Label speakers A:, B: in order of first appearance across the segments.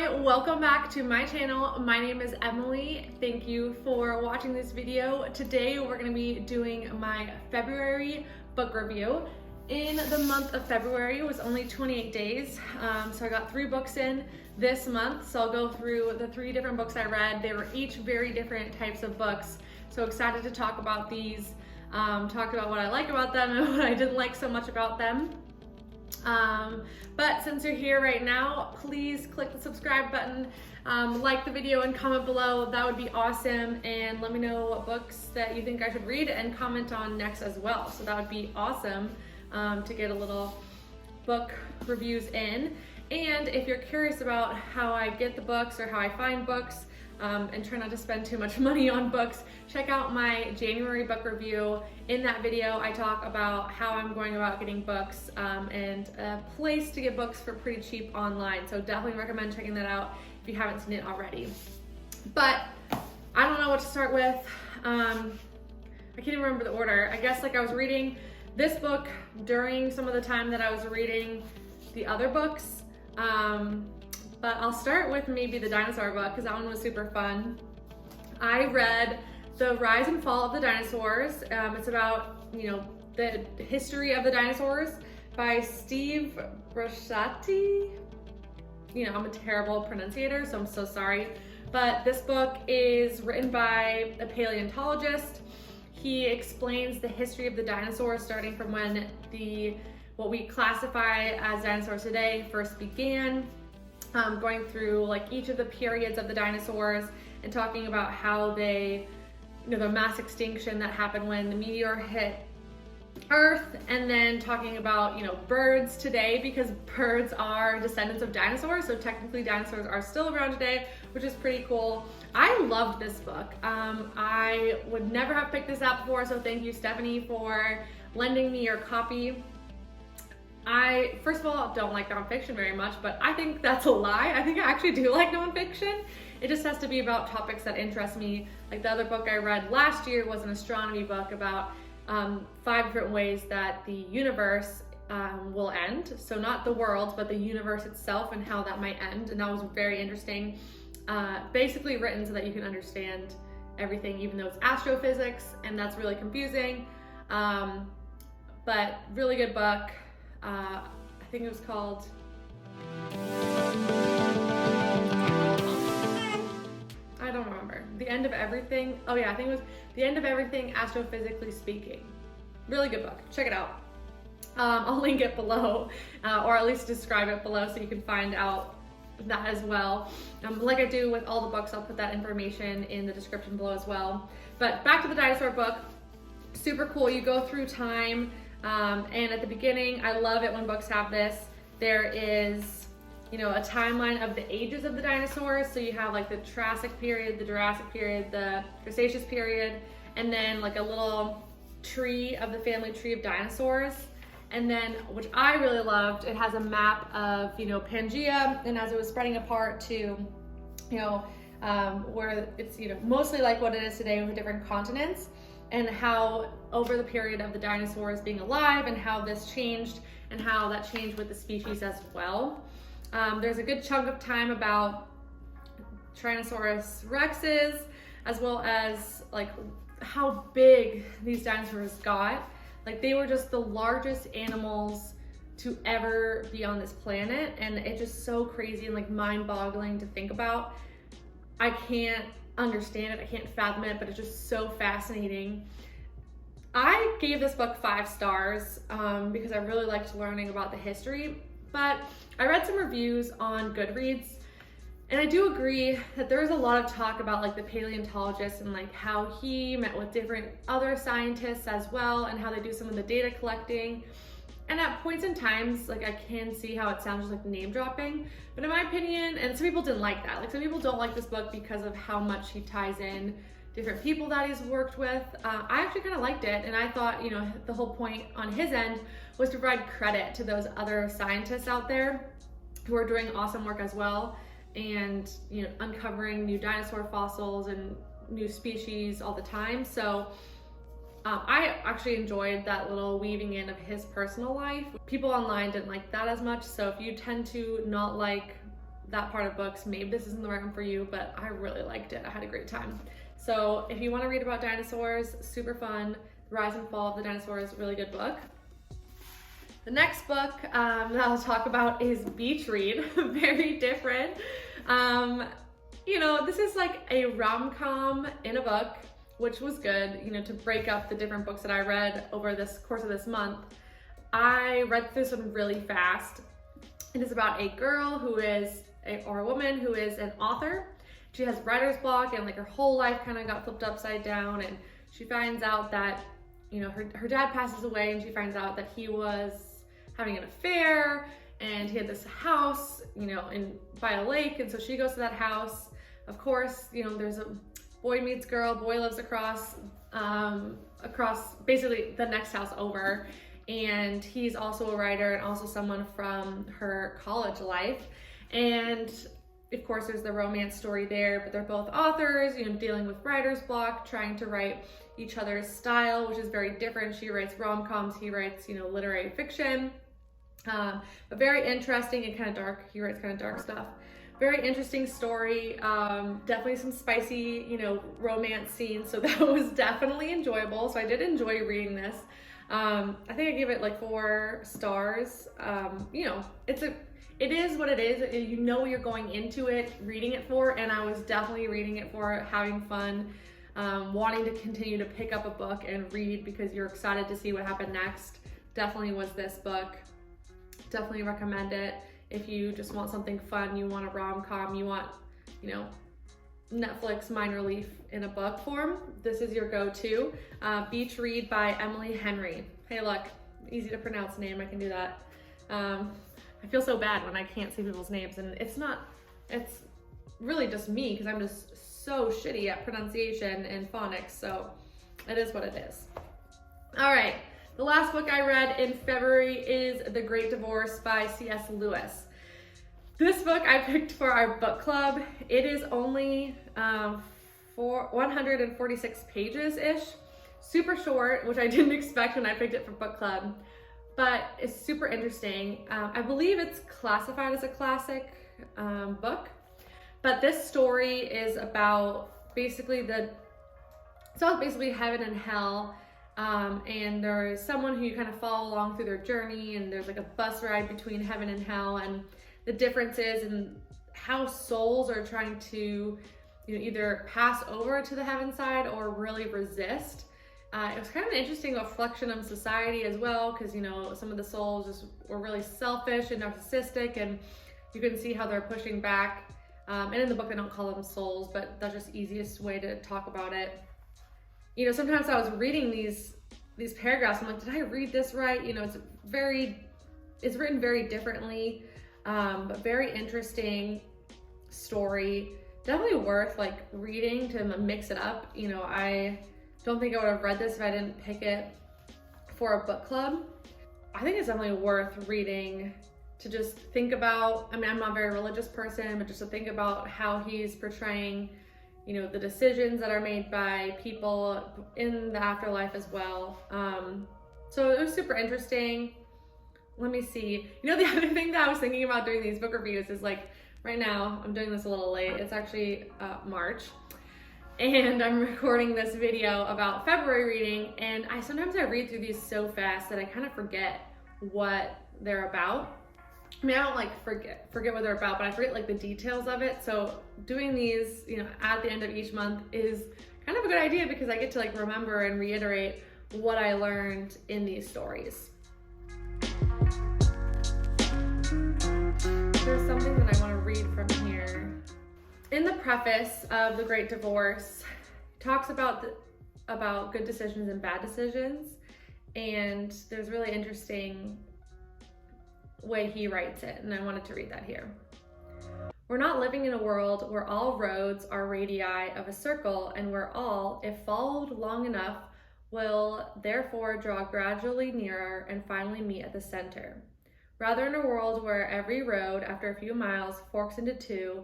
A: Hi, welcome back to my channel. My name is Emily. Thank you for watching this video. Today we're going to be doing my February book review. In the month of February, it was only 28 days, so I got 3 books in this month. So I'll go through the 3 different books I read. They were each very different types of books. So excited to talk about these, talk about what I like about them and what I didn't like so much about them. But since you're here right now, please click the subscribe button, like the video and comment below. That would be awesome. And let me know what books that you think I should read and comment on next as well. So that would be awesome to get a little book reviews in. And if you're curious about how I get the books or how I find books, and try not to spend too much money on books, check out my January book review. In that video, I talk about how I'm going about getting books and a place to get books for pretty cheap online. So definitely recommend checking that out if you haven't seen it already. But I don't know what to start with. I can't even remember the order. I guess I was reading this book during some of the time that I was reading the other books. But I'll start with maybe the dinosaur book because that one was super fun. I read The Rise and Fall of the Dinosaurs. It's about, the history of the dinosaurs by Steve Brusciati. I'm a terrible pronunciator, so I'm so sorry. But this book is written by a paleontologist. He explains the history of the dinosaurs starting from when what we classify as dinosaurs today first began. Going through each of the periods of the dinosaurs and talking about how they, the mass extinction that happened when the meteor hit Earth, and then talking about, birds today, because birds are descendants of dinosaurs, so technically dinosaurs are still around today, which is pretty cool. I loved this book. I would never have picked this up before, so thank you, Stephanie, for lending me your copy. I, first of all, don't like nonfiction very much, but I think that's a lie. I think I actually do like nonfiction. It just has to be about topics that interest me. Like the other book I read last year was an astronomy book about 5 different ways that the universe will end. So not the world, but the universe itself and how that might end. And that was very interesting. Basically written so that you can understand everything, even though it's astrophysics, and that's really confusing. But really good book. I think it was called, I don't remember. The End of Everything. Oh yeah, I think it was The End of Everything, Astrophysically Speaking. Really good book. Check it out. I'll link it below, or at least describe it below so you can find out that as well. Like I do with all the books, I'll put that information in the description below as well. But back to the dinosaur book. Super cool. You go through time. And at the beginning, I love it when books have this. There is, a timeline of the ages of the dinosaurs. So you have the Triassic period, the Jurassic period, the Cretaceous period, and then a little tree of the family tree of dinosaurs. And then, which I really loved, it has a map of, Pangea, and as it was spreading apart to, where it's, mostly like what it is today with different continents, and how over the period of the dinosaurs being alive and how this changed and how that changed with the species as well. There's a good chunk of time about Tyrannosaurus rexes, as well as how big these dinosaurs got. They were just the largest animals to ever be on this planet, and it's just so crazy and mind-boggling to think about. I can't understand it, I can't fathom it, but it's just so fascinating. I gave this book 5 stars because I really liked learning about the history, but I read some reviews on Goodreads, and I do agree that there's a lot of talk about the paleontologist and how he met with different other scientists as well, and how they do some of the data collecting. And at points in times, I can see how it sounds like name dropping, but in my opinion, and some people didn't like that. Some people don't like this book because of how much he ties in different people that he's worked with. I actually kind of liked it, and I thought, the whole point on his end was to provide credit to those other scientists out there who are doing awesome work as well, and uncovering new dinosaur fossils and new species all the time. So I actually enjoyed that little weaving in of his personal life. People online didn't like that as much, so if you tend to not like that part of books, maybe this isn't the right one for you, but I really liked it. I had a great time. So if you want to read about dinosaurs, super fun. The Rise and Fall of the Dinosaurs, really good book. The next book that I'll talk about is Beach Read, very different. You know, this is like a rom-com in a book, which was good, you know, to break up the different books that I read over this course of this month. I read this one really fast. It is about a girl who is, or a woman who is an author. She has writer's block and like her whole life kind of got flipped upside down, and she finds out that, you know, her dad passes away, and she finds out that he was having an affair, and he had this house, you know, by a lake, and so she goes to that house. Of course, you know, there's a boy meets girl, boy lives across basically the next house over, and he's also a writer and also someone from her college life. And of course there's the romance story there, but they're both authors, you know, dealing with writer's block, trying to write each other's style, which is very different. She writes rom-coms, he writes, you know, literary fiction, but very interesting and kind of dark. He writes kind of dark stuff. Very interesting story, definitely some spicy, you know, romance scenes, so that was definitely enjoyable. So I did enjoy reading this. I think I gave it like 4 stars. You know, it is what it is. You know you're going into it, reading it for, and I was definitely reading it for having fun, wanting to continue to pick up a book and read because you're excited to see what happened next. Definitely was this book. Definitely recommend it. If you just want something fun, you want a rom-com, you want, you know, Netflix mind relief in a book form, this is your go-to. Beach Read by Emily Henry. Hey, look, easy to pronounce name, I can do that. I feel so bad when I can't see people's names, and it's really just me because I'm just so shitty at pronunciation and phonics, so it is what it is. All right. The last book I read in February is The Great Divorce by C.S. Lewis. This book I picked for our book club. It is only 146 pages-ish. Super short, which I didn't expect when I picked it for book club, but it's super interesting. I believe it's classified as a classic book, but this story is about basically heaven and hell. And there's someone who you kind of follow along through their journey, and there's like a bus ride between heaven and hell, and the differences in how souls are trying to, you know, either pass over to the heaven side or really resist. It was kind of an interesting reflection on society as well, because, you know, some of the souls just were really selfish and narcissistic, and you can see how they're pushing back. And in the book, I don't call them souls, but that's just the easiest way to talk about it. You know, sometimes I was reading these paragraphs, I'm like, did I read this right? You know, it's written very differently, but very interesting story. Definitely worth like reading to mix it up. You know, I don't think I would have read this if I didn't pick it for a book club. I think it's definitely worth reading to just think about, I mean, I'm not a very religious person, but just to think about how he's portraying, you know, the decisions that are made by people in the afterlife as well. So it was super interesting. Let me see. You know, the other thing that I was thinking about doing these book reviews is like, right now, I'm doing this a little late. It's actually March, and I'm recording this video about February reading, and sometimes I read through these so fast that I kind of forget what they're about. I mean, I don't like forget what they're about, but I forget like the details of it. So doing these, you know, at the end of each month is kind of a good idea because I get to like remember and reiterate what I learned in these stories. There's something that I want to read from here. In the preface of The Great Divorce, it talks about good decisions and bad decisions, and there's really interesting way he writes it, and I wanted to read that here. We're not living in a world where all roads are radii of a circle, and where all, if followed long enough, will therefore draw gradually nearer and finally meet at the center. Rather, in a world where every road, after a few miles, forks into two,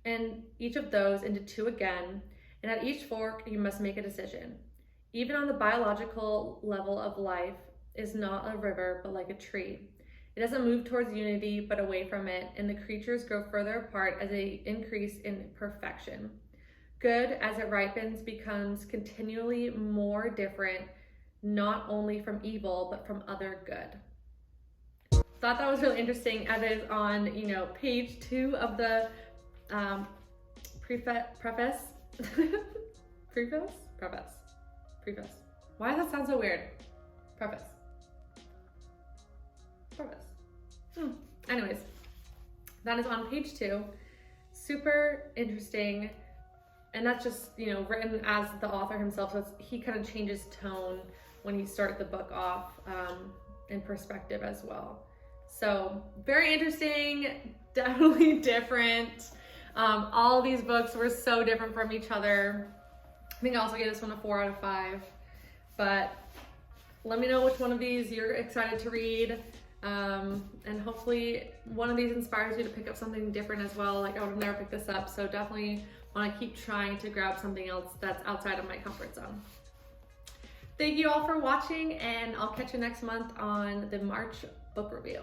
A: and each of those into two again, and at each fork you must make a decision. Even on the biological level of life is not a river, but like a tree. It doesn't move towards unity, but away from it, and the creatures grow further apart as they increase in perfection. Good, as it ripens, becomes continually more different, not only from evil, but from other good. Thought that was really interesting, as it is on, page 2 of the preface. Preface. Why does that sound so weird? Preface. Anyways, that is on page 2. Super interesting. And that's just, written as the author himself. So he kind of changes tone when he starts the book off in perspective as well. So very interesting, definitely different. All these books were so different from each other. I think I also gave this one a 4 out of 5. But let me know which one of these you're excited to read. And hopefully one of these inspires you to pick up something different as well. Like, I would have never picked this up, so definitely want to keep trying to grab something else that's outside of my comfort zone. Thank you all for watching, and I'll catch you next month on the March book review.